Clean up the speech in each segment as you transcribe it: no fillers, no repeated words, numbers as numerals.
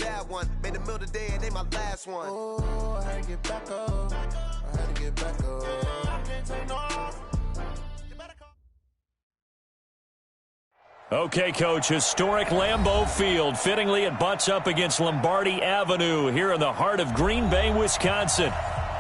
bad one. Made a meal today and ain't my last one. Oh, I had to get back up. I had to get back up. I can't take no loss. Okay, Coach, historic Lambeau Field. Fittingly, it butts up against Lombardi Avenue here in the heart of Green Bay, Wisconsin.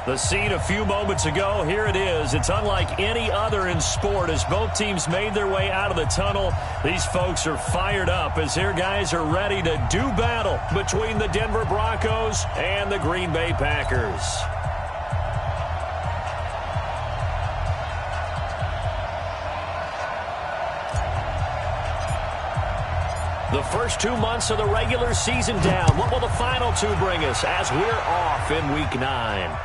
The scene a few moments ago, here it is. It's unlike any other in sport as both teams made their way out of the tunnel. These folks are fired up as their guys are ready to do battle between the Denver Broncos and the Green Bay Packers. The first 2 months of the regular season down. What will the final two bring us as we're off in Week 9?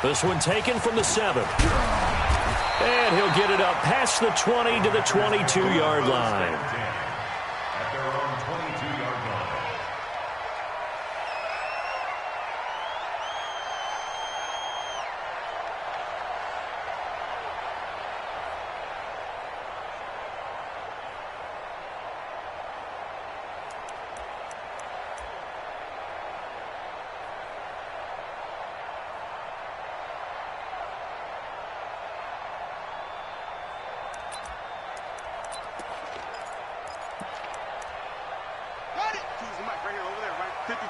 This one taken from the 7. And he'll get it up past the 20 to the 22-yard line. At their own 22-yard line.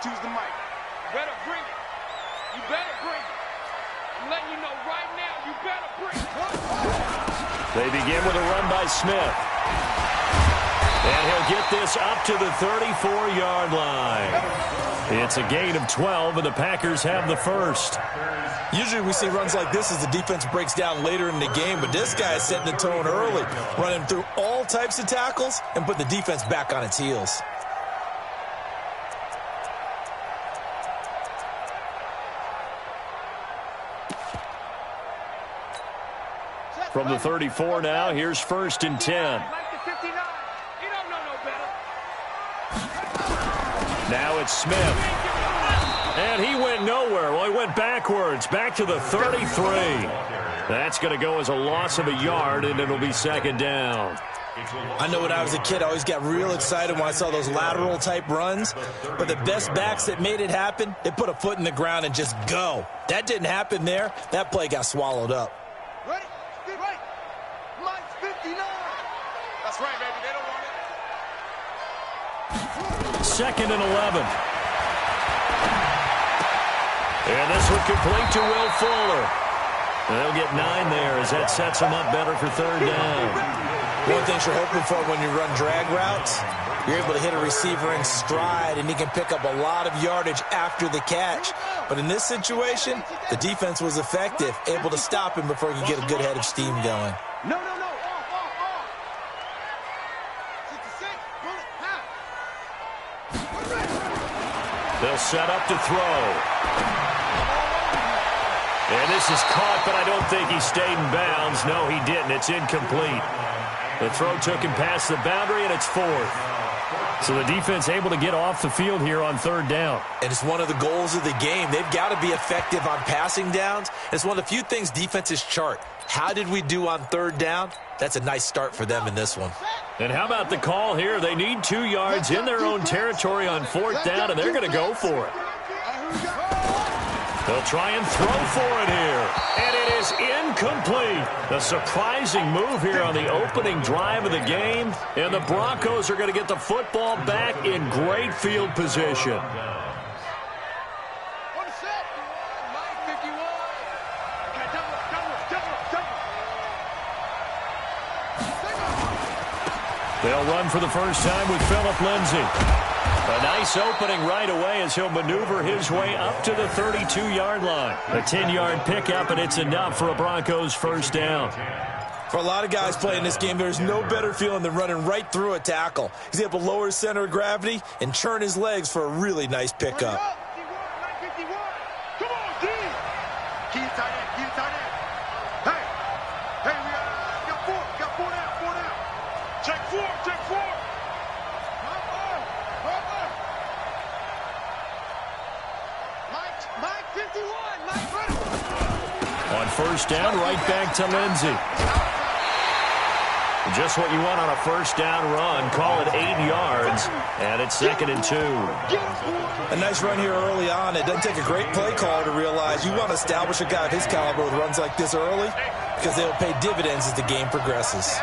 Choose the mic. You better bring it. You better bring it. I'm letting you know right now, you better bring it. They begin with a run by Smith. And he'll get this up to the 34-yard line. It's a gain of 12, and the Packers have the first. Usually we see runs like this as the defense breaks down later in the game, but this guy is setting the tone early, running through all types of tackles and putting the defense back on its heels. From the 34 now, here's 1st and 10. Now it's Smith. And he went nowhere. Well, he went backwards, back to the 33. That's going to go as a loss of a yard, and it'll be 2nd down. I know when I was a kid, I always got real excited when I saw those lateral-type runs. But the best backs that made it happen, they put a foot in the ground and just go. That didn't happen there. That play got swallowed up. Ready? Right. Mike's 59. That's right, baby. They don't want it. 2nd and 11. And this one complete to Will Fuller. And they'll get 9 there as that sets them up better for 3rd down. One thing you're hoping for when you run drag routes, you're able to hit a receiver in stride, and he can pick up a lot of yardage after the catch. But in this situation, the defense was effective, able to stop him before he could get a good head of steam going. No. Off. 66. Pull it. Half. They'll set up to throw. And this is caught, but I don't think he stayed in bounds. No, he didn't. It's incomplete. The throw took him past the boundary, and it's 4th. So the defense able to get off the field here on 3rd down. And it's one of the goals of the game. They've got to be effective on passing downs. It's one of the few things defenses chart. How did we do on 3rd down? That's a nice start for them in this one. And how about the call here? They need 2 yards in their own territory on 4th down, and they're going to go for it. They'll try and throw for it here. And it is incomplete. A surprising move here on the opening drive of the game. And the Broncos are going to get the football back in great field position. They'll run for the first time with Phillip Lindsay. A nice opening right away as he'll maneuver his way up to the 32-yard line. A 10-yard pickup, and it's enough for a Broncos first down. For a lot of guys playing this game, there's no better feeling than running right through a tackle. He's able to lower his center of gravity and churn his legs for a really nice pickup. Come on, D. Keep tight end. Hey, we got 4 down. Check 4. Mike 51. Mike ready. On first down, right back to Lindsay. Just what you want on a first down run. Call it 8 yards, and it's 2nd and 2. A nice run here early on. It doesn't take a great play caller to realize you want to establish a guy of his caliber with runs like this early because they'll pay dividends as the game progresses.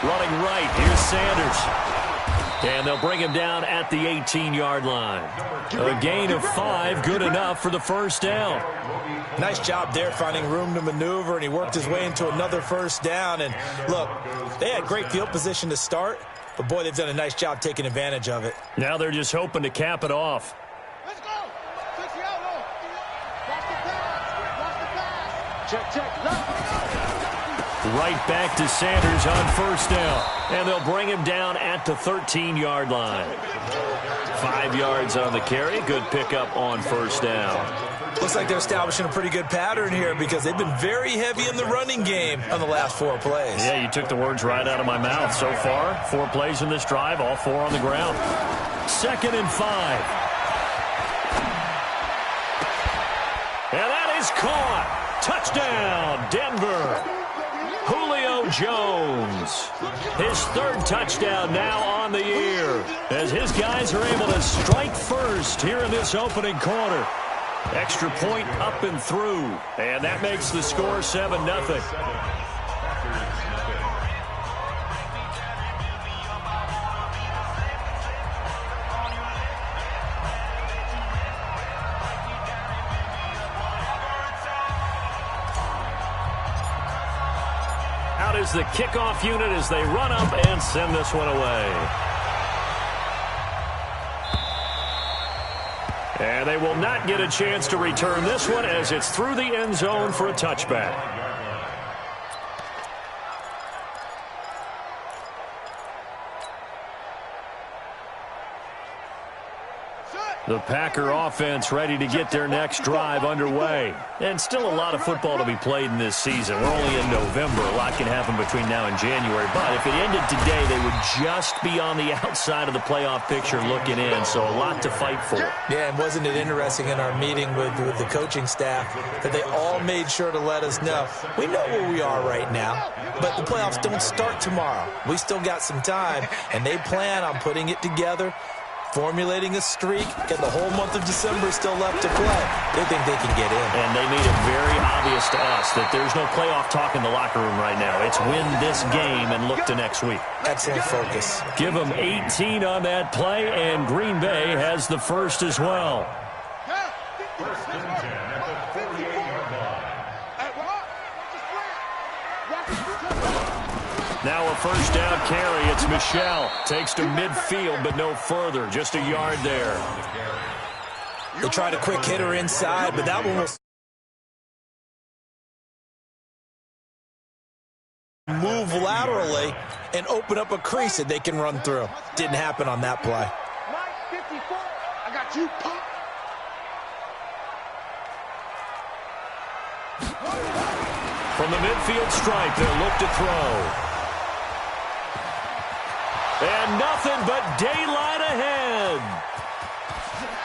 Running right, here's Sanders. And they'll bring him down at the 18-yard line. A gain of 5, good enough for the first down. Nice job there finding room to maneuver, and he worked his way into another first down. And look, they had great field position to start, but boy, they've done a nice job taking advantage of it. Now they're just hoping to cap it off. Let's go. Watch the pass. Check. Right back to Sanders on first down. And they'll bring him down at the 13-yard line. 5 yards on the carry. Good pickup on first down. Looks like they're establishing a pretty good pattern here because they've been very heavy in the running game on the last 4 plays. Yeah, you took the words right out of my mouth. So far, 4 plays in this drive, all 4 on the ground. 2nd and 5. And that is caught. Touchdown, Denver. Julio Jones, his 3rd touchdown now on the year, as his guys are able to strike first here in this opening quarter. Extra point up and through, and that makes the score 7-0. Out is the kickoff unit as they run up and send this one away. And they will not get a chance to return this one as it's through the end zone for a touchback. The Packer offense ready to get their next drive underway. And still a lot of football to be played in this season. We're only in November. A lot can happen between now and January. But if it ended today, they would just be on the outside of the playoff picture looking in. So a lot to fight for. Yeah, and wasn't it interesting in our meeting with the coaching staff that they all made sure to let us know, we know where we are right now, but the playoffs don't start tomorrow. We still got some time, and they plan on putting it together, formulating a streak, and the whole month of December still left to play. They think they can get in. And they made it very obvious to us that there's no playoff talk in the locker room right now. It's win this game and look to next week. Excellent focus. Give them 18 on that play, and Green Bay has the first as well. First and 10 at the 48-yard line. Now a first down carry. It's Michel. Takes to midfield, but no further. Just a yard there. They tried a quick hitter inside, but that one was move laterally and open up a crease that they can run through. Didn't happen on that play. 54. I got you, pop. From the midfield stripe, they'll look to throw. And nothing but daylight ahead.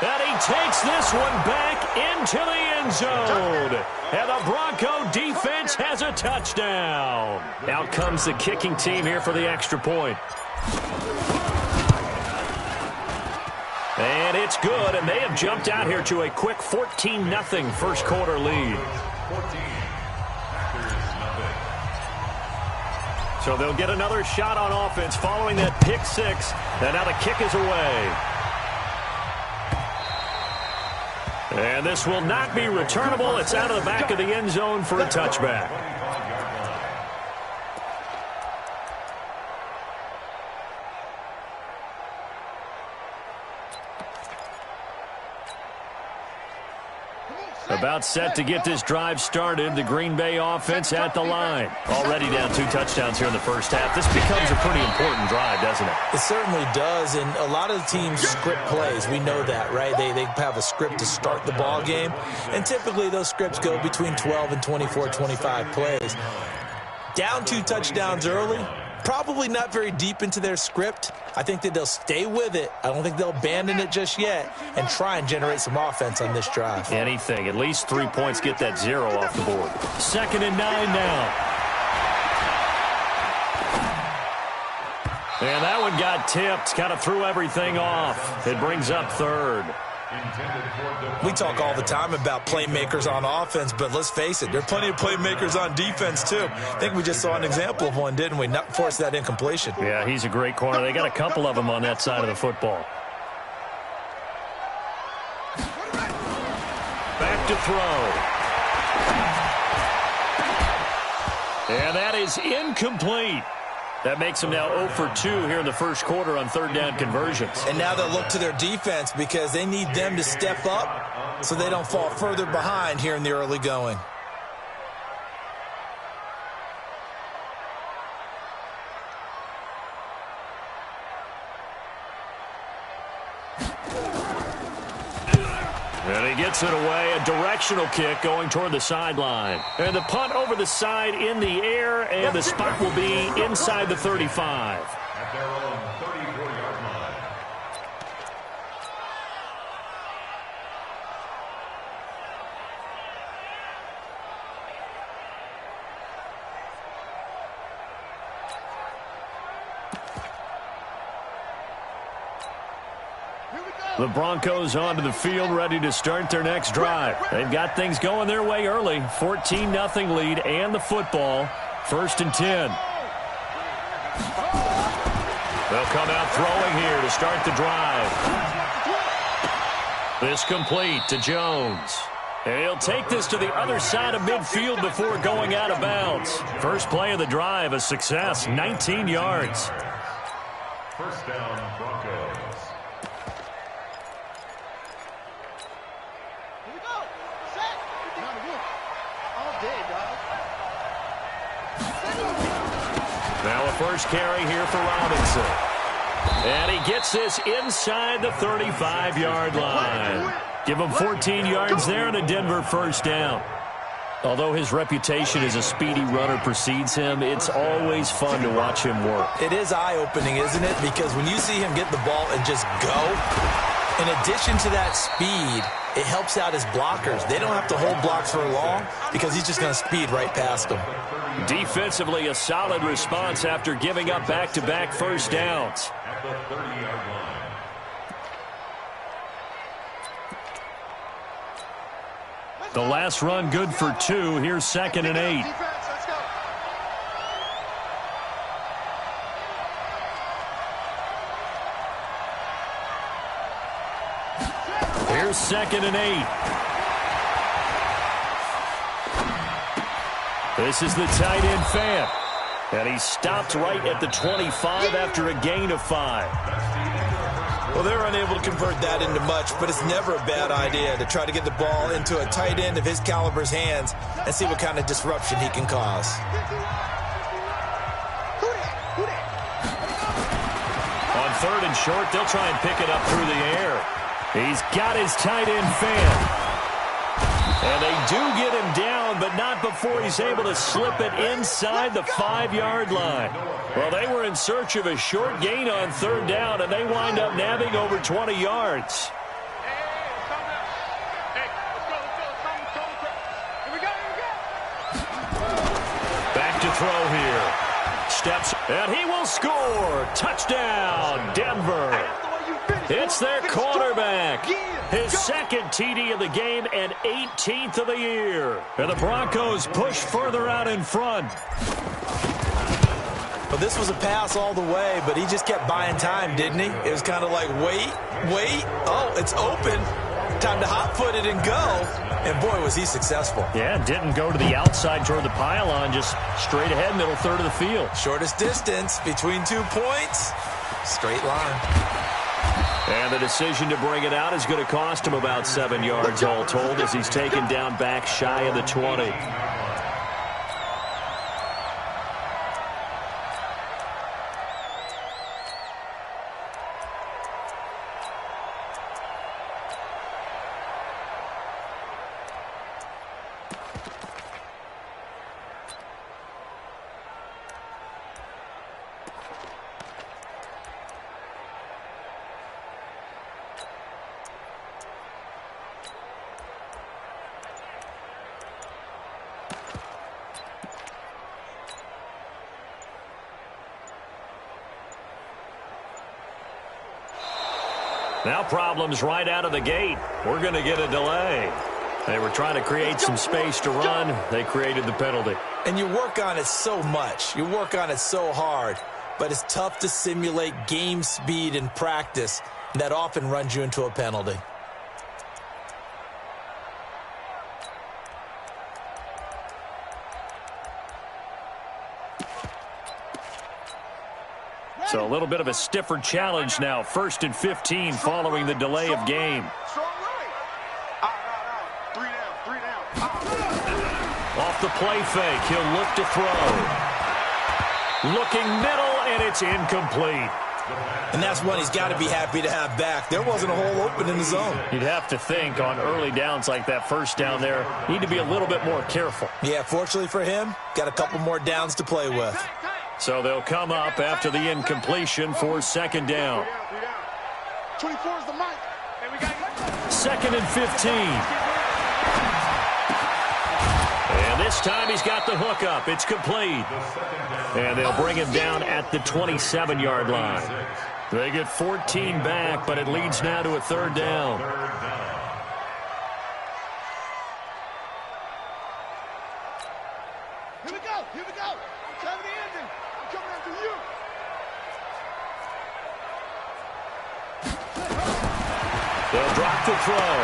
And he takes this one back into the end zone. And the Bronco defense has a touchdown. Out comes the kicking team here for the extra point. And it's good, and they have jumped out here to a quick 14-0 first quarter lead. 14. So they'll get another shot on offense following that pick six. And now the kick is away. And this will not be returnable. It's out of the back of the end zone for a touchback. About set to get this drive started. The Green Bay offense at the line. Already down 2 touchdowns here in the first half. This becomes a pretty important drive, doesn't it? It certainly does, and a lot of the teams script plays. We know that, right? They have a script to start the ball game, and typically those scripts go between 12 and 24, 25 plays. Down 2 touchdowns early, Probably not very deep into their script. I think that they'll stay with it. I don't think they'll abandon it just yet and try and generate some offense on this drive. Anything. At least 3 points, get that 0 off the board. 2nd and 9 now. And that one got tipped, kind of threw everything off. It brings up 3rd. We talk all the time about playmakers on offense, but let's face it, there are plenty of playmakers on defense too. I think we just saw an example of one, didn't we? Not force that incompletion. Yeah, he's a great corner. They got a couple of them on that side of the football. Back to throw. And that is incomplete. That makes them now 0 for 2 here in the first quarter on 3rd down conversions. And now they'll look to their defense because they need them to step up so they don't fall further behind here in the early going. And he gets it away, a directional kick going toward the sideline. And the punt over the side in the air, and the spot will be inside the 35. At their own 34-yard line. The Broncos onto the field, ready to start their next drive. They've got things going their way early. 14-0 lead and the football. 1st and 10. They'll come out throwing here to start the drive. This complete to Jones. And he'll take this to the other side of midfield before going out of bounds. First play of the drive, a success, 19 yards. 1st down, Broncos. Now a first carry here for Robinson. And he gets this inside the 35-yard line. Give him 14 yards there and a Denver 1st down. Although his reputation as a speedy runner precedes him, it's always fun to watch him work. It is eye-opening, isn't it? Because when you see him get the ball and just go, in addition to that speed, it helps out his blockers. They don't have to hold blocks for long because he's just going to speed right past them. Defensively, a solid response after giving up back-to-back 1st downs. At the 30-yard line. The last run good for 2. Here's 2nd and 8. Here's 2nd and 8. This is the tight end Fant. And he stopped right at the 25 after a gain of 5. Well, they're unable to convert that into much, but it's never a bad idea to try to get the ball into a tight end of his caliber's hands and see what kind of disruption he can cause. On 3rd and short, they'll try and pick it up through the air. He's got his tight end Fant. And they do get him down, but not before he's able to slip it inside the 5-yard line. Well, they were in search of a short gain on 3rd down, and they wind up nabbing over 20 yards. Back to throw here. Steps, and he will score. Touchdown, Denver. It's their quarterback. His 2nd TD of the game and 18th of the year. And the Broncos push further out in front. Well, this was a pass all the way, but he just kept buying time, didn't he? It was kind of like, wait. Oh, it's open. Time to hot-foot it and go. And, boy, was he successful. Yeah, didn't go to the outside toward the pylon, just straight ahead, middle third of the field. Shortest distance between 2 points. Straight line. And the decision to bring it out is going to cost him about 7 yards all told as he's taken down back shy of the 20. Now problems right out of the gate. We're going to get a delay. They were trying to create some space to run. They created the penalty. And you work on it so much. You work on it so hard. But it's tough to simulate game speed in practice. That often runs you into a penalty. So a little bit of a stiffer challenge now. 1st and 15 following the delay of game. Off the play fake, he'll look to throw. Looking middle, and it's incomplete. And that's one he's got to be happy to have back. There wasn't a hole open in the zone. You'd have to think on early downs like that first down there, need to be a little bit more careful. Yeah, fortunately for him, got a couple more downs to play with. So they'll come up after the incompletion for 2nd down. 24 is the mic. 2nd and 15. And this time he's got the hook up. It's complete. And they'll bring him down at the 27-yard line. They get 14 back, but it leads now to a 3rd down. Here we go. Here we go. I'm coming in. I'm coming after you. They'll drop the throw.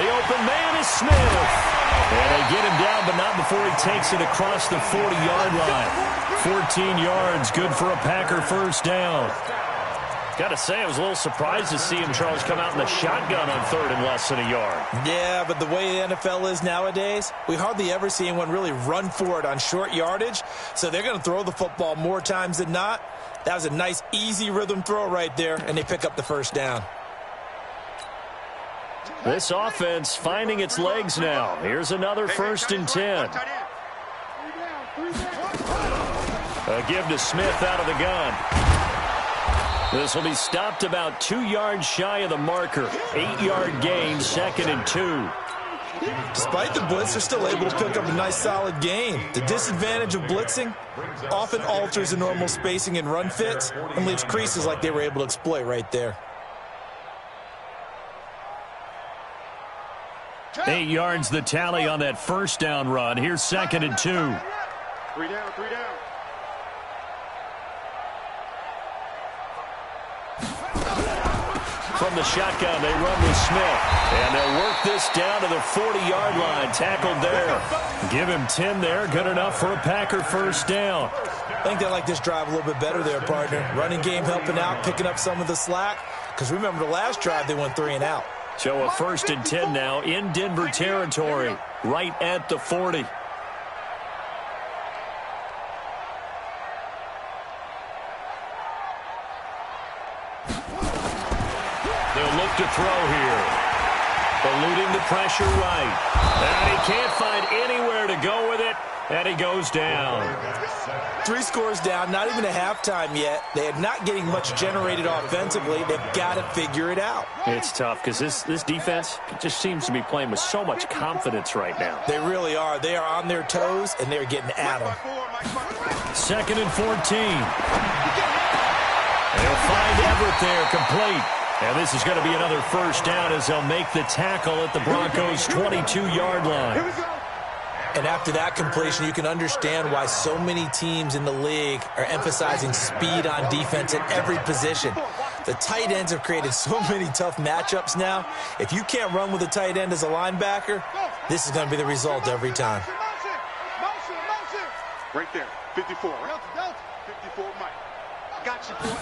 The open man is Smith. And they get him down, but not before he takes it across the 40-yard line. 14 yards, good for a Packer 1st down. Got to say, I was a little surprised to see him, Charles, come out in the shotgun on 3rd and less than a yard. Yeah, but the way the NFL is nowadays, we hardly ever see anyone really run for it on short yardage. So they're going to throw the football more times than not. That was a nice, easy rhythm throw right there, and they pick up the 1st down. This offense finding its legs now. Here's another 1st and 10. A give to Smith out of the gun. This will be stopped about 2 yards shy of the marker. 8-yard gain, 2nd and 2. Despite the blitz, they're still able to pick up a nice, solid gain. The disadvantage of blitzing often alters the normal spacing and run fits and leaves creases like they were able to exploit right there. 8 yards the tally on that 1st down run. Here's 2nd and 2. 3 down, 3 down. From the shotgun, they run with Smith. And they'll work this down to the 40-yard line. Tackled there. Give him 10 there. Good enough for a Packer 1st down. I think they like this drive a little bit better there, partner. Running game helping out, picking up some of the slack. Because remember, the last drive, they went 3 and out. So a 1st and 10 now in Denver territory, right at the 40. They'll look to throw here. Eluding the pressure right. And he can't find anywhere to go with it, and he goes down. 3 scores down, not even a halftime yet. They are not getting much generated offensively. They've got to figure it out. It's tough because this defense just seems to be playing with so much confidence right now. They really are. They are on their toes, and they're getting at them. 2nd and 14. They'll find Everett there, complete. And this is going to be another 1st down as they'll make the tackle at the Broncos' 22-yard line. And after that completion, you can understand why so many teams in the league are emphasizing speed on defense at every position. The tight ends have created so many tough matchups now. If you can't run with a tight end as a linebacker, this is going to be the result every time. Right there, 54. 54, Mike. Got you, boy.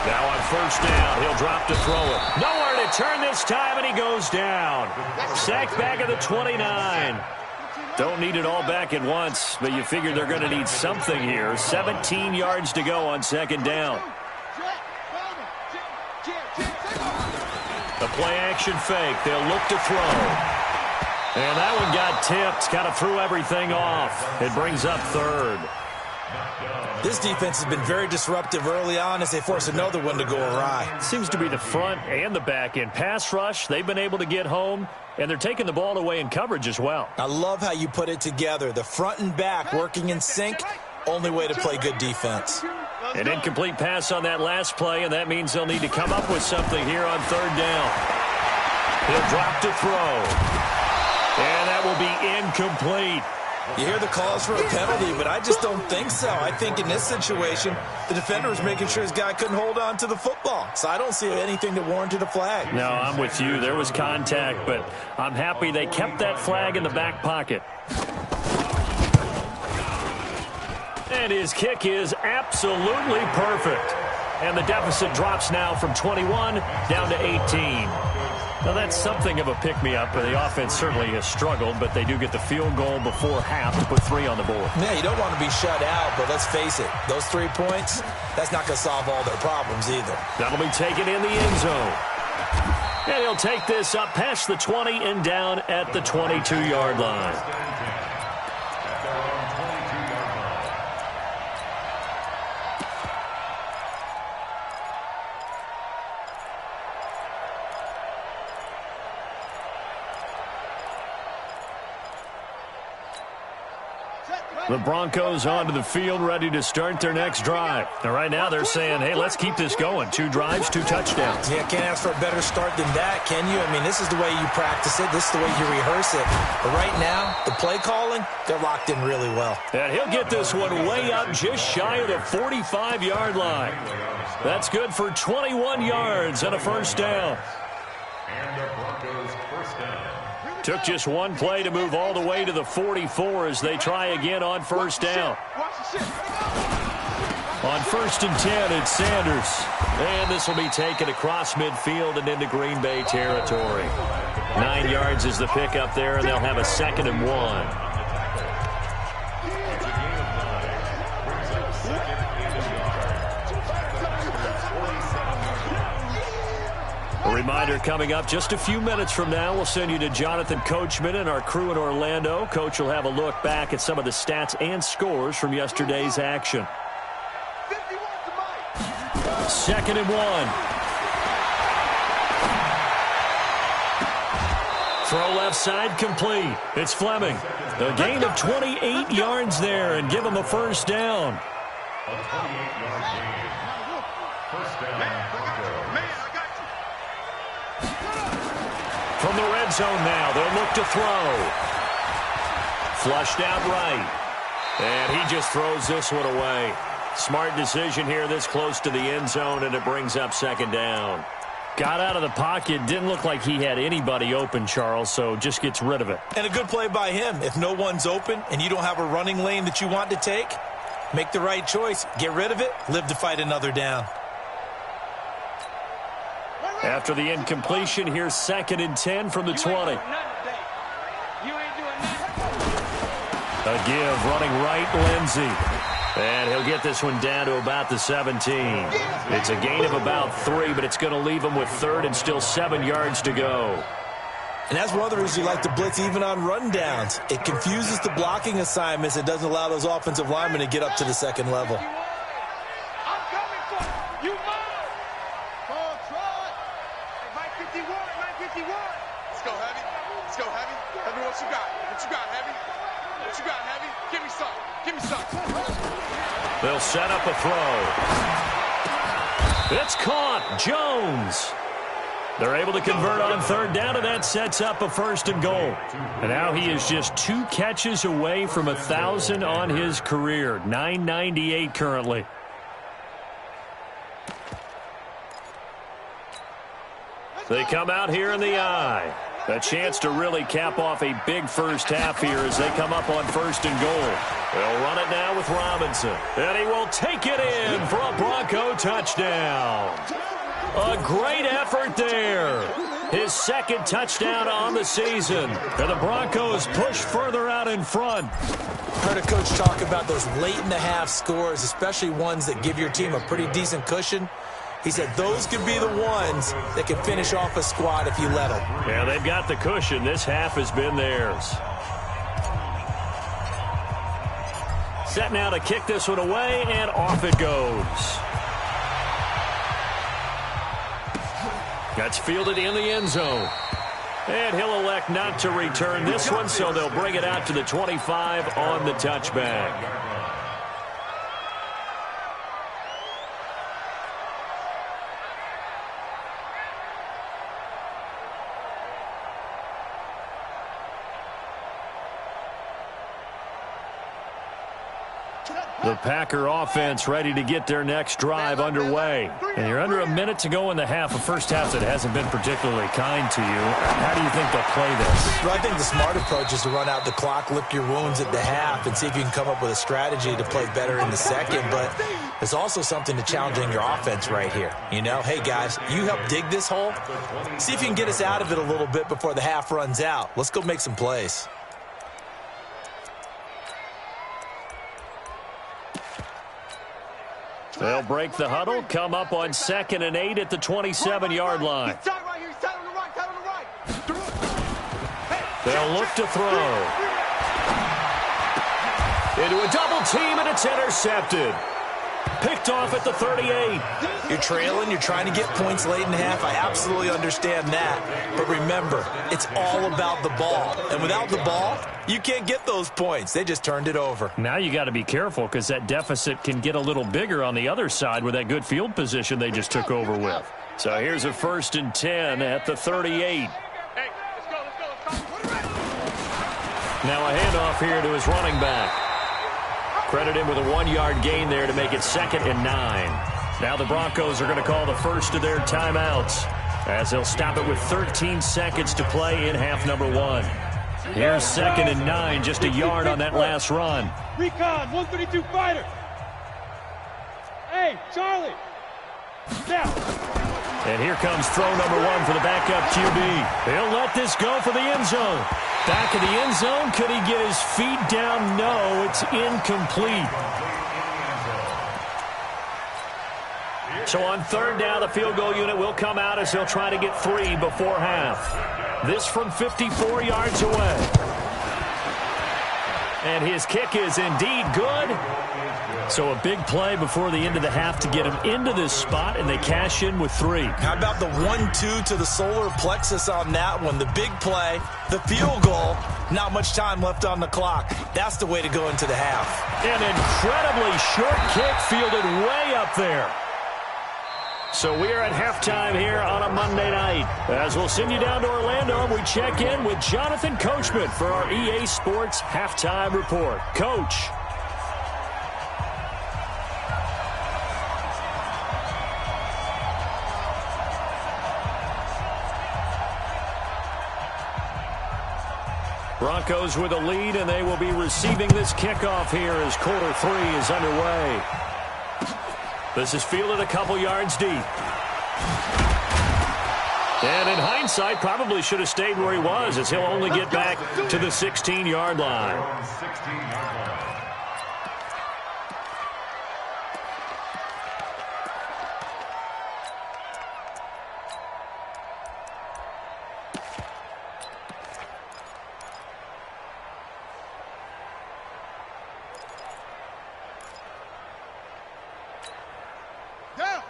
Now on 1st down, he'll drop to throw it. Nowhere to turn this time, and he goes down. Sacked back at the 29. Don't need it all back at once, but you figure they're going to need something here. 17 yards to go on 2nd down. The play-action fake. They'll look to throw. And that one got tipped. Kind of threw everything off. It brings up 3rd. This defense has been very disruptive early on as they force another one to go awry. Seems to be the front and the back end. Pass rush, they've been able to get home, and they're taking the ball away in coverage as well. I love how you put it together. The front and back working in sync, Only way to play good defense. An incomplete pass on that last play, and that means they'll need to come up with something here on third down. He'll drop to throw. And that will be incomplete. You hear the calls for a penalty, but I just don't think so. I think in this situation, the defender was making sure his guy couldn't hold on to the football. So I don't see anything that warranted a flag. No, I'm with you. There was contact, but I'm happy they kept that flag in the back pocket. And his kick is absolutely perfect. And the deficit drops now from 21 down to 18. Now, that's something of a pick-me-up. The offense certainly has struggled, but they do get the field goal before half to put 3 on the board. Yeah, you don't want to be shut out, but let's face it, those 3 points, that's not going to solve all their problems either. That'll be taken in the end zone. And he'll take this up past the 20 and down at the 22-yard line. The Broncos onto the field, ready to start their next drive. Now, right now, they're saying, hey, let's keep this going. 2 drives, 2 touchdowns. Yeah, can't ask for a better start than that, can you? I mean, this is the way you practice it. This is the way you rehearse it. But right now, the play calling, they're locked in really well. And he'll get this one way up just shy of the 45-yard line. That's good for 21 yards and a first down. And the Broncos first down. Took just one play to move all the way to the 44 as they try again on first down. On 1st and 10, it's Sanders. And this will be taken across midfield and into Green Bay territory. 9 yards is the pickup there, and they'll have a 2nd and 1. A reminder coming up just a few minutes from now, we'll send you to Jonathan Coachman and our crew in Orlando. Coach will have a look back at some of the stats and scores from yesterday's action. 2nd and 1. Throw left side complete. It's Fleming. A gain of 28 yards there and give him a first down. A 28-yard gain. First down. From the red zone now, they'll look to throw. Flushed out right. And he just throws this one away. Smart decision here this close to the end zone, and it brings up 2nd down. Got out of the pocket. Didn't look like he had anybody open, Charles, so just gets rid of it. And a good play by him. If no one's open and you don't have a running lane that you want to take, make the right choice. Get rid of it. Live to fight another down. After the incompletion, here's 2nd and 10 from the 20. A give running right, Lindsey. And he'll get this one down to about the 17. It's a gain of about 3, but it's going to leave him with 3rd and still 7 yards to go. And that's one of the reasons you like to blitz even on rundowns. It confuses the blocking assignments. It doesn't allow those offensive linemen to get up to the 2nd level. They'll set up a throw. It's caught. Jones. They're able to convert on 3rd down, and that sets up a 1st and goal. And now he is just 2 catches away from 1,000 on his career. 998 currently. They come out here in the eye. A chance to really cap off a big first half here as they come up on 1st and goal. They'll run it now with Robinson. And he will take it in for a Bronco touchdown. A great effort there. His 2nd touchdown on the season. And the Broncos push further out in front. Heard a coach talk about those late-in-the-half scores, especially ones that give your team a pretty decent cushion. He said those could be the ones that can finish off a squad if you let them. Yeah, they've got the cushion. This half has been theirs. Set now to kick this one away, and off it goes. That's fielded in the end zone. And he'll elect not to return this one, so they'll bring it out to the 25 on the touchback. The Packer offense ready to get their next drive underway. And you're under a minute to go in the half, a first half that hasn't been particularly kind to you. How do you think they'll play this? Well, I think the smart approach is to run out the clock, lick your wounds at the half, and see if you can come up with a strategy to play better in the second. But there's also something to challenging your offense right here. You know, hey, guys, you help dig this hole. See if you can get us out of it a little bit before the half runs out. Let's go make some plays. They'll break the huddle, come up on 2nd and 8 at the 27-yard line. They'll look to throw. Into a double team, and it's intercepted. Picked off at the 38. You're trailing, you're trying to get points late in the half. I absolutely understand that. But remember, it's all about the ball. And without the ball, you can't get those points. They just turned it over. Now you got to be careful because that deficit can get a little bigger on the other side with that good field position they just took over with. So here's a 1st and 10 at the 38. Now a handoff here to his running back. Credit him with a 1-yard gain there to make it 2nd and 9. Now the Broncos are going to call the first of their timeouts as they'll stop it with 13 seconds to play in half number 1. Here's 2nd and 9, just a yard on that last run. Recon, 132 fighter. Hey, Charlie. Now. And here comes throw number 1 for the backup QB. He'll let this go for the end zone. Back of the end zone. Could he get his feet down? No, it's incomplete. So on 3rd down, the field goal unit will come out as he'll try to get 3 before half. This from 54 yards away. And his kick is indeed good. So a big play before the end of the half to get him into this spot, and they cash in with 3. How about the 1-2 to the solar plexus on that one? The big play, the field goal, not much time left on the clock. That's the way to go into the half. An incredibly short kick fielded way up there. So we are at halftime here on a Monday night. As we'll send you down to Orlando, we check in with Jonathan Coachman for our EA Sports Halftime Report. Coach. Broncos with a lead, and they will be receiving this kickoff here as quarter 3 is underway. This is fielded a couple yards deep. And in hindsight, probably should have stayed where he was, as he'll only get back to the 16-yard line.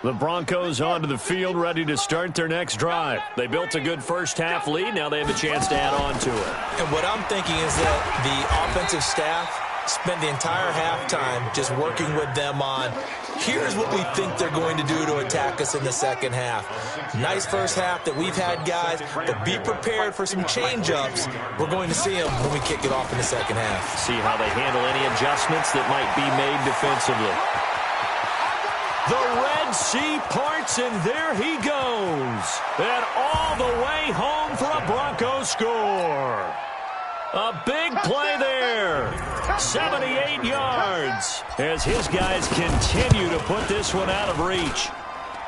The Broncos onto the field, ready to start their next drive. They built a good first-half lead. Now they have a chance to add on to it. And what I'm thinking is that the offensive staff spent the entire halftime just working with them on, here's what we think they're going to do to attack us in the second half. Nice first half that we've had, guys, but be prepared for some change-ups. We're going to see them when we kick it off in the second half. See how they handle any adjustments that might be made defensively. The Red Sea parts, and there he goes. And all the way home for a Broncos score. A big play there. 78 yards as his guys continue to put this one out of reach.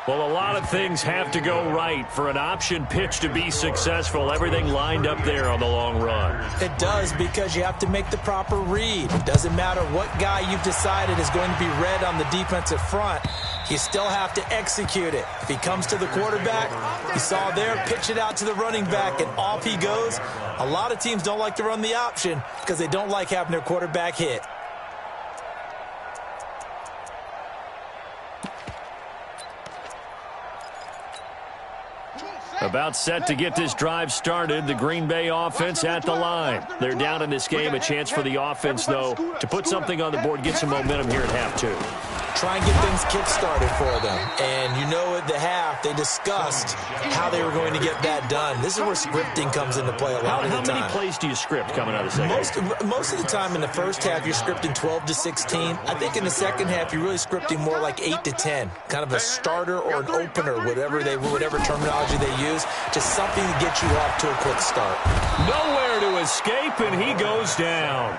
Well, a lot of things have to go right for an option pitch to be successful. Everything lined up there on the long run. It does, because you have to make the proper read. It doesn't matter what guy you've decided is going to be red on the defensive front. You still have to execute it. If he comes to the quarterback, you saw there, pitch it out to the running back, and off he goes. A lot of teams don't like to run the option because they don't like having their quarterback hit. About set to get this drive started, the Green Bay offense at the line. They're down in this game. A chance for the offense, though, to put something on the board, get some momentum here at half 2. try and get things kick-started for them. And you know at the half, they discussed how they were going to get that done. This is where scripting comes into play a lot of the time. How many plays do you script coming out of the second? Most of the time in the first half, you're scripting 12 to 16. I think in the second half, you're really scripting more like 8 to 10. Kind of a starter or an opener, whatever terminology they use. Just something to get you off to a quick start. Nowhere to escape, and he goes down.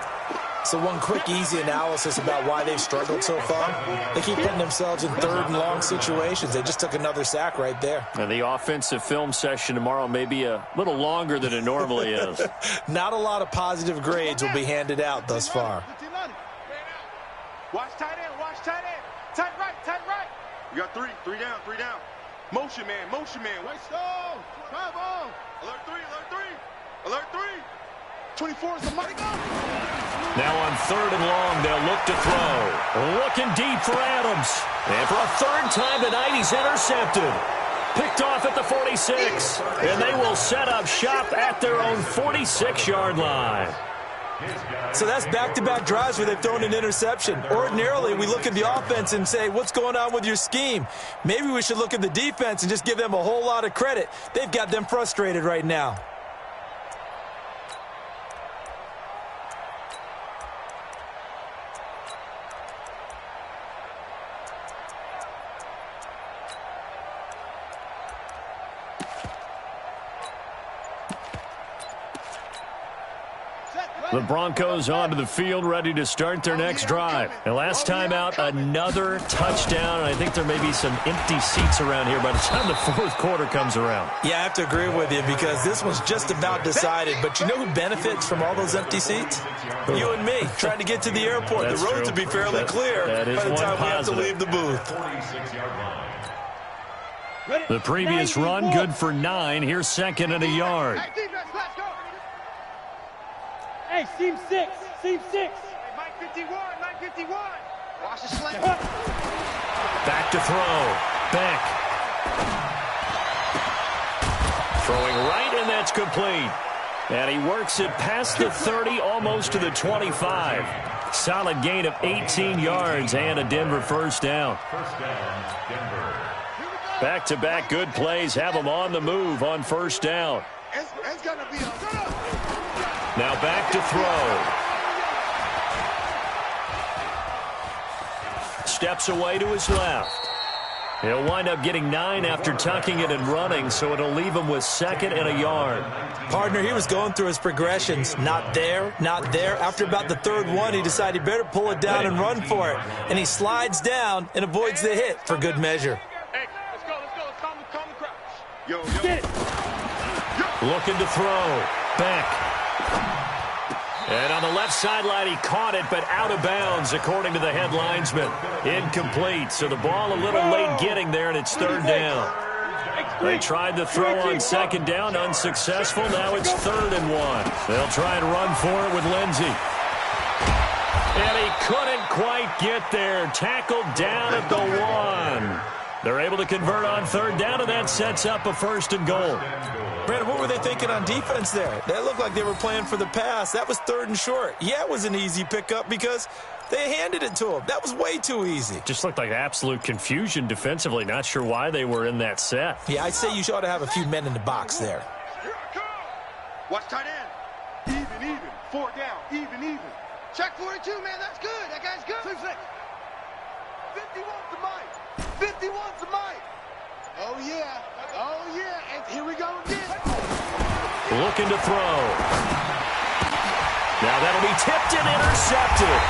So one quick, easy analysis about why they've struggled so far. They keep putting themselves in third and long situations. They just took another sack right there. And the offensive film session tomorrow may be a little longer than it normally is. Not a lot of positive grades will be handed out thus far. Watch tight end, watch tight end. Tight right, tight right. You got three down, three down. Motion man, motion man. Wait, stop. Bravo. Alert three. Alert three. 24 is the money go. Now on third and long, they'll look to throw. Looking deep for Adams. And for a third time tonight, he's intercepted. Picked off at the 46. And they will set up shop at their own 46-yard line. So that's back-to-back drives where they've thrown an interception. Ordinarily, we look at the offense and say, what's going on with your scheme? Maybe we should look at the defense and just give them a whole lot of credit. They've got them frustrated right now. The Broncos onto the field, ready to start their next drive. And last time out, another touchdown. And I think there may be some empty seats around here by the time the fourth quarter comes around. Yeah, I have to agree with you because this one's just about decided. But you know who benefits from all those empty seats? You and me, trying to get to the airport. That's the roads true. will be fairly clear by the time we have to leave the booth. The previous run, good for 9. Here's second and a yard. Hey, seam 6. Seam 6. Hey, Mike 51. Watch the slant. Back to throw. Beck. Throwing right, and that's complete. And he works it past the 30, almost to the 25. Solid gain of 18 yards and a Denver first down. Back-to-back good plays have them on the move on first down. It's going to be a... Now back to throw. Steps away to his left. He'll wind up getting 9 after tucking it and running, so it'll leave him with second and a yard. Partner, he was going through his progressions. Not there, not there. After about the third one, he decided he better pull it down and run for it. And he slides down and avoids the hit for good measure. Hey, let's go. Let's calm the crowd. Yo. Get it. Looking to throw. Beck. And on the left sideline, he caught it, but out of bounds, according to the head linesman. Incomplete, so the ball a little late getting there, and it's third down. They tried to throw on second down, unsuccessful. Now it's 3rd and 1. They'll try and run for it with Lindsey. And he couldn't quite get there. Tackled down at the 1. They're able to convert on third down, and that sets up a 1st and goal. Brandon, what were they thinking on defense there? That looked like they were playing for the pass. That was 3rd and short. Yeah, it was an easy pickup because they handed it to him. That was way too easy. Just looked like absolute confusion defensively. Not sure why they were in that set. Yeah, I'd say you ought to have a few men in the box there. Here I come. Watch tight end. Even. 4 down. Even. Check 42, man. That's good. That guy's good. 2 6. 51's the mic. 51's the mic. Oh, yeah. And here we go again. Looking to throw. Now that'll be tipped and intercepted.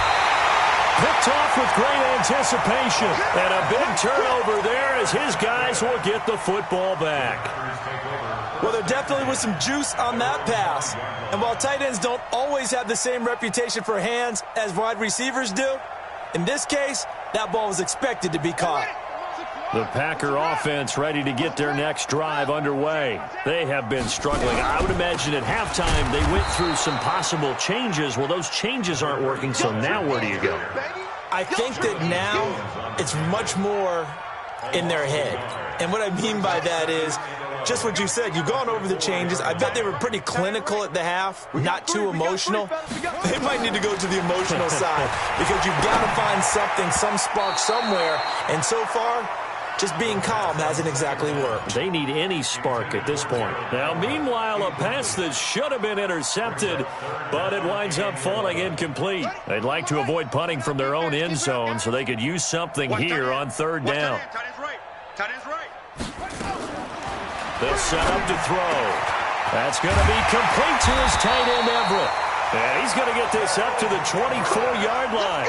Picked off with great anticipation. And a big turnover there as his guys will get the football back. Well, there definitely was some juice on that pass. And while tight ends don't always have the same reputation for hands as wide receivers do, in this case, that ball was expected to be caught. The Packer offense ready to get their next drive underway. They have been struggling. I would imagine at halftime they went through some possible changes. Well, those changes aren't working, so now where do you go? I think that now it's much more in their head. And what I mean by that is Just what you said. You've gone over the changes. I bet they were pretty clinical at the half, not too emotional. They might need to go to the emotional side because you've got to find something, some spark somewhere. And so far, just being calm hasn't exactly worked. They need any spark at this point. Now, meanwhile, a pass that should have been intercepted, but it winds up falling incomplete. They'd like to avoid punting from their own end zone so they could use something here on third down. Tight end's right. They'll set up to throw. That's going to be complete to his tight end, Everett. And he's going to get this up to the 24-yard line.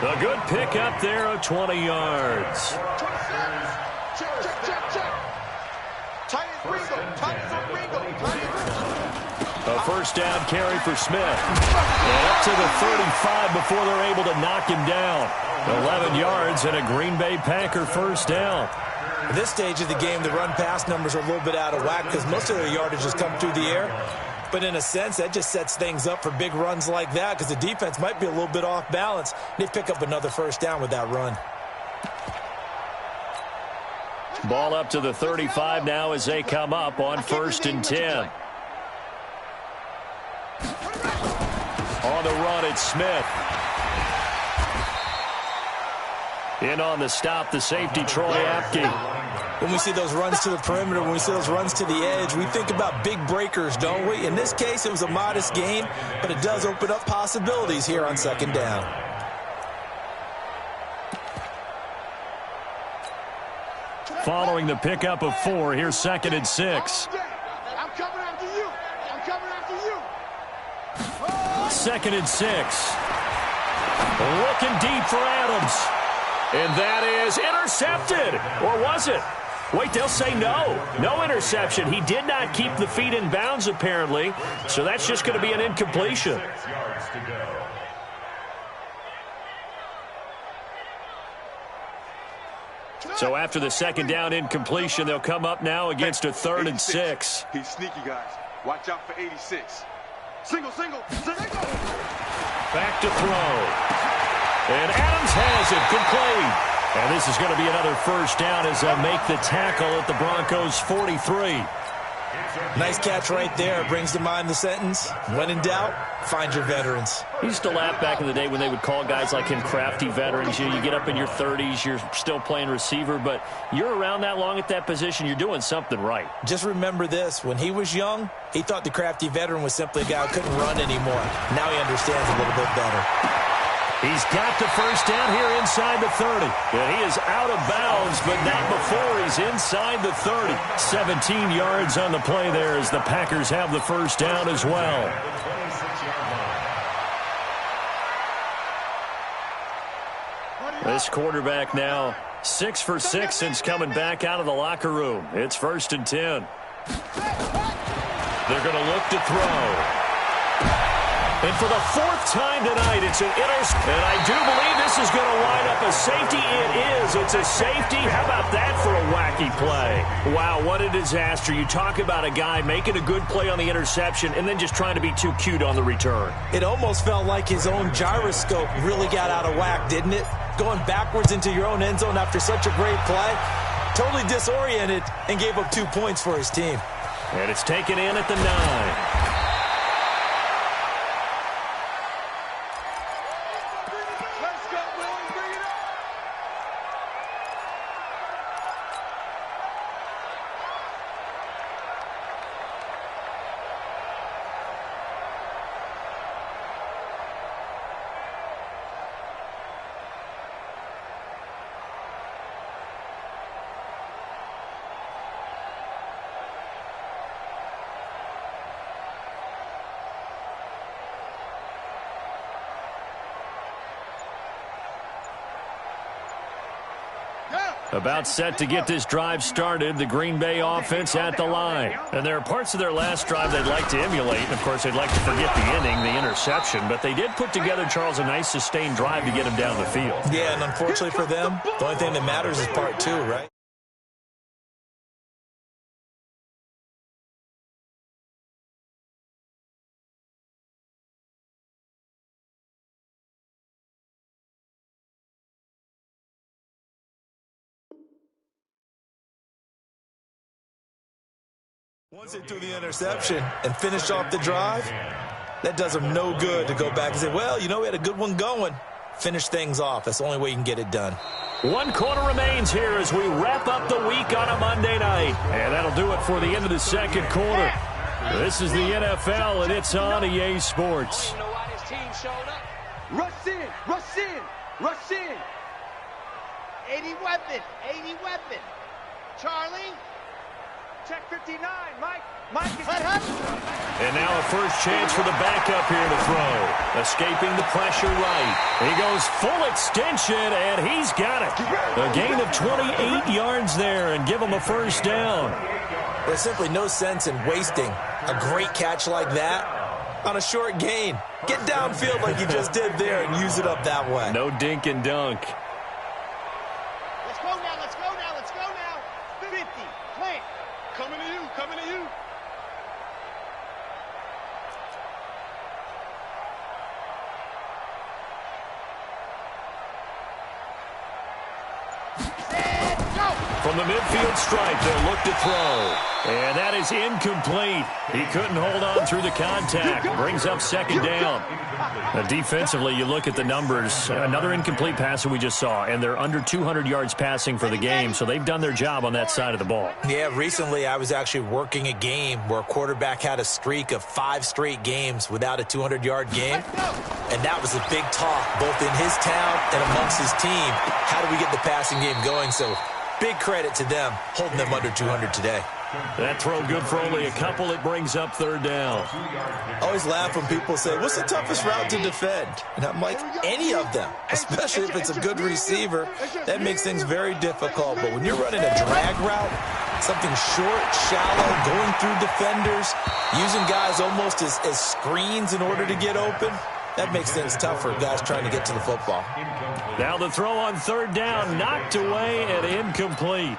A good pickup there of 20 yards. A first down carry for Smith. And up to the 35 before they're able to knock him down. 11 yards and a Green Bay Packer first down. At this stage of the game, the run-pass numbers are a little bit out of whack because most of their yardage has come through the air. But in a sense, that just sets things up for big runs like that because the defense might be a little bit off balance. They pick up another first down with that run. Ball up to the 35 now as they come up on first and 10. On the run, it's Smith. In on the stop, the safety, Troy Apke. When we see those runs to the perimeter, when we see those runs to the edge, we think about big breakers, don't we? In this case, it was a modest gain, but it does open up possibilities here on second down. Following the pickup of 4, here's second and 6. I'm coming after you. I'm coming after you. Second and 6. Looking deep for Adams. And that is intercepted. Or was it? Wait, they'll say no. No interception. He did not keep the feet in bounds, apparently. So that's just going to be an incompletion. 6 yards to go. So after the second down incompletion, they'll come up now against a third and 6. He's sneaky, guys. Watch out for 86. Single. Back to throw. And Adams has it, complete. And this is going to be another first down as they make the tackle at the Broncos' 43. Nice catch right there. Brings to mind the sentence, when in doubt, find your veterans. He used to laugh back in the day when they would call guys like him crafty veterans. You get up in your 30s, you're still playing receiver, but you're around that long at that position, you're doing something right. Just remember this. When he was young, he thought the crafty veteran was simply a guy who couldn't run anymore. Now he understands a little bit better. He's got the first down here inside the 30. And he is out of bounds, but not before he's inside the 30. 17 yards on the play there as the Packers have the first down as well. This quarterback now 6 for 6 since coming back out of the locker room. It's first and 10. They're going to look to throw. And for the 4th time tonight, it's an interception. And I do believe this is going to wind up a safety. It is. It's a safety. How about that for a wacky play? Wow, what a disaster. You talk about a guy making a good play on the interception and then just trying to be too cute on the return. It almost felt like his own gyroscope really got out of whack, didn't it? Going backwards into your own end zone after such a great play. Totally disoriented and gave up 2 points for his team. And it's taken in at the 9. About set to get this drive started, the Green Bay offense at the line. And there are parts of their last drive they'd like to emulate. And, of course, they'd like to forget the inning, the interception. But they did put together, Charles, a nice sustained drive to get him down the field. Yeah, and unfortunately for them, the only thing that matters is part 2, right? Once they threw the interception and finished off the drive, that does them no good to go back and say, well, you know, we had a good one going. Finish things off. That's the only way you can get it done. 1 quarter remains here as we wrap up the week on a Monday night. And that'll do it for the end of the second quarter. This is the NFL, and it's on EA Sports. Rush in, rush in, rush in. 80 weapon. Charlie. Check 59, Mike. Mike is And now a first chance for the backup here to throw. Escaping the pressure right. He goes full extension, and he's got it. A gain of 28 yards there, and give him a first down. There's simply no sense in wasting a great catch like that on a short gain. Get downfield like you just did there and use it up that way. No dink and dunk. Let's go now. 50, plant. coming to you. From the midfield stripe, they'll look to throw. And that is incomplete. He couldn't hold on through the contact. Brings up second down. Now, defensively, you look at the numbers. Another incomplete pass that we just saw, and they're under 200 yards passing for the game, so they've done their job on that side of the ball. Yeah, recently I was actually working a game where a quarterback had a streak of 5 straight games without a 200-yard game, and that was a big talk both in his town and amongst his team. How do we get the passing game going? So big credit to them holding them under 200 today. That throw good for only a couple. It brings up third down. I always laugh when people say, what's the toughest route to defend? And I'm like, any of them, especially if it's a good receiver. That makes things very difficult. But when you're running a drag route, something short, shallow, going through defenders, using guys almost as screens in order to get open, that makes things tough for guys trying to get to the football. Now the throw on third down, knocked away and incomplete.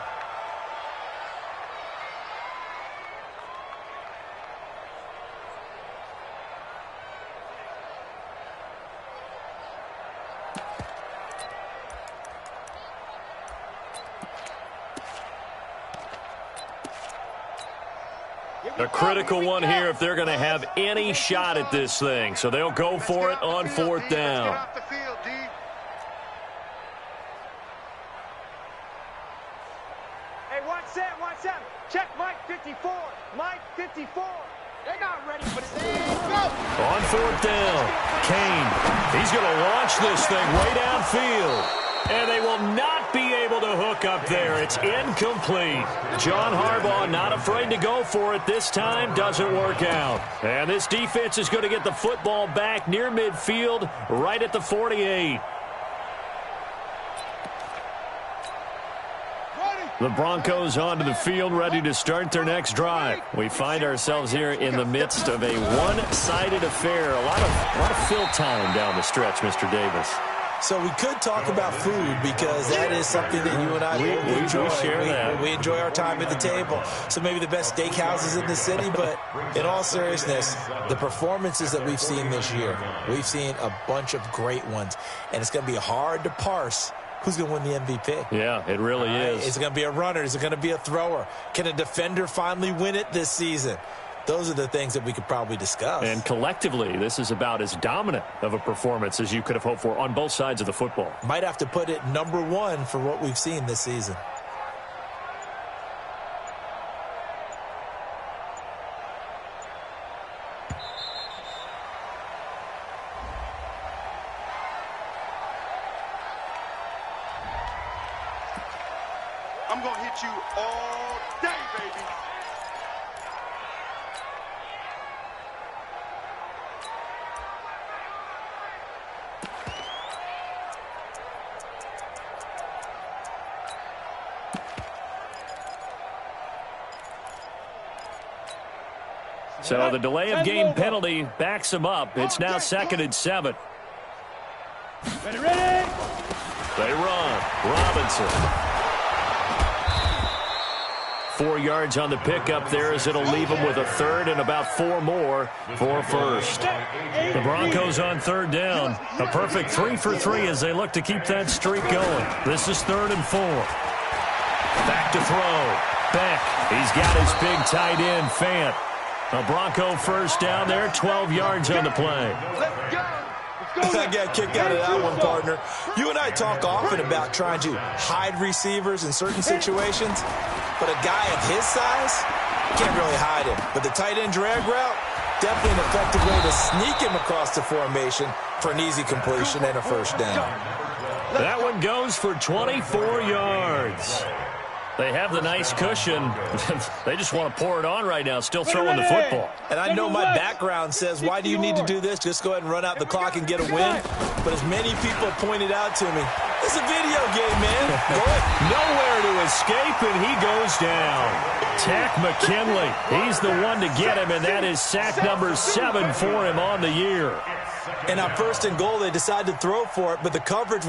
A critical one here if they're going to have any shot at this thing. So they'll go for it on fourth down. Hey, watch that. Check Mike 54. Mike 54. They're not ready for this. On fourth down, Kane. He's going to launch this thing way downfield. And they will not be able to hook up there. It's incomplete. John Harbaugh not afraid to go for it this time. Doesn't work out. And this defense is going to get the football back near midfield, right at the 48. The Broncos onto the field, ready to start their next drive. We find ourselves here in the midst of a one-sided affair. A lot of fill time down the stretch, Mr. Davis. So we could talk about food because that is something that you and I enjoy. We share that. We enjoy our time at the table. So maybe the best steakhouses in the city, but in all seriousness, the performances that we've seen this year, we've seen a bunch of great ones, and it's going to be hard to parse who's going to win the MVP. Yeah, it really is. Is it going to be a runner? Is it going to be a thrower? Can a defender finally win it this season? Those are the things that we could probably discuss. And collectively, this is about as dominant of a performance as you could have hoped for on both sides of the football. Might have to put it #1 for what we've seen this season. I'm going to hit you all day, baby. So the delay of game penalty backs him up. It's now 2nd and 7. Ready. They run. Robinson. 4 yards on the pickup there as it'll leave them with a third and about 4 more for first. The Broncos on third down. A perfect 3 for 3 as they look to keep that streak going. This is 3rd and 4. Back to throw. Beck. He's got his big tight end, Fant. A Bronco first down there, 12 yards on the play. Let's go. I got a kick out of that one, partner. You and I talk often about trying to hide receivers in certain situations, but a guy of his size can't really hide him. But the tight end drag route, definitely an effective way to sneak him across the formation for an easy completion and a first down. That one goes for 24 yards. They have the nice cushion. They just want to pour it on right now, still throwing the football. And I know my background says, why do you need to do this? Just go ahead and run out the clock and get a win. But as many people pointed out to me, it's a video game, man. Go ahead. Nowhere to escape, and he goes down. Tack McKinley, he's the one to get him, and that is sack number 7 for him on the year. And on 1st and goal, they decided to throw for it, but the coverage